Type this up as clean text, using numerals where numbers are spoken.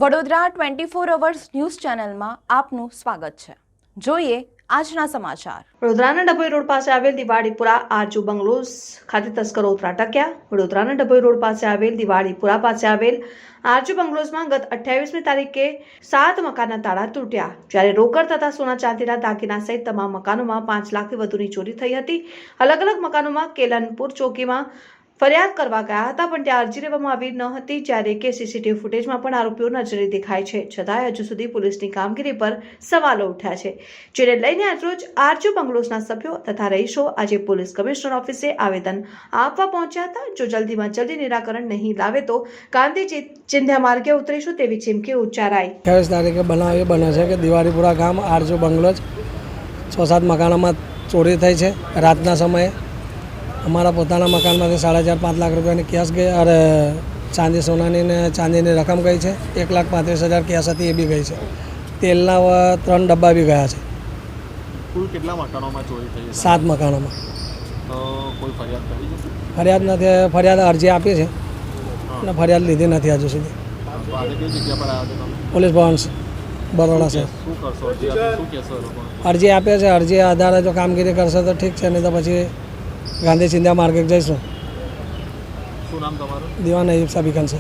Vadodara 24 hours news ચેનલમાં આપનું સ્વાગત છે। જોઈએ આજના સમાચાર। વડોદરાના ડભોઈ રોડ પાસે આવેલ દિવાળીપુરા આરજુ બંગલોઝ ખાતે તસ્કરો ત્રાટક્યા। વડોદરાના ડભોઈ રોડ પાસે આવેલ દિવાળીપુરા પાસે આવેલ આરજુ બંગલોઝમાં ગત 28મી તારીખે 7 મકાનના તાળા તૂટ્યા, જ્યારે રોકડ તથા સોના ચાંદીના દાગીના સહિત તમામ મકાનોમાં 5 લાખથી વધુની ચોરી થઈ હતી। અલગ અલગ મકાનોમાં કેલનપુર ચોકીમાં ફરિયાદ કરવા ગયા હતા, પણ ત્યાં અરજી લેવામાં આવી ન હતી, જ્યારે કે સીસીટીવી ફૂટેજમાં પણ આરોપીઓ નજરે દેખાય છે, છતાંય હજુ સુધી પોલીસની કામગીરી પર સવાલો ઉઠ્યા છે, જેને લઈને આજરોજ આરજુ બંગલોઝના સભ્યો તથા રહીશો આજે પોલીસ કમિશનર ઓફિસે આવેદન આપવા પહોંચ્યા હતા। જો જલ્દીમાં જલ્દી નિરાકરણ નહીં લાવે તો ગાંધી ચિંધ્યા માર્ગે ઉતરીશું તેવી ચીમકી ઉચ્ચારાઈ। 28 તારીખે બને છે કે દિવાળીપુરા ગામ આરજુ બંગલોઝ 6-7 મકાનોમાં ચોરી થઈ છે। રાતના સમયે અમારા પોતાના મકાનમાંથી 4.5-5 લાખ રૂપિયાની કેશ ગઈ અને ચાંદી સોનાની ને ચાંદીની રકમ ગઈ છે। 1,35,000 કેશ હતી એ બી ગઈ છે। તેલના 3 ડબ્બા બી ગયા છે। કુલ કેટલા મકાનોમાં ચોરી થઈ છે? 7 મકાનોમાં। તો કોઈ ફરિયાદ કરી છે? ફરિયાદ નથી, ફરિયાદ અરજી આપી છે અને ફરિયાદ લીધી નથી હજુ સુધી। તો આજે કઈ જગ્યા પર આવ્યા હતા તમે? પોલીસ ભવન બરોડા છે। શું કરશો? અરજી આપી શું કહેશો એ લોકોને? અરજી આપે છે, અરજી આધારે જો કામગીરી કરશે તો ઠીક છે, નહીં તો પછી ગાંધી ચિંધ્યા માર્ગે જઈશું। શું નામ તમારું? દીવાન અયુબ સાબિકન છે।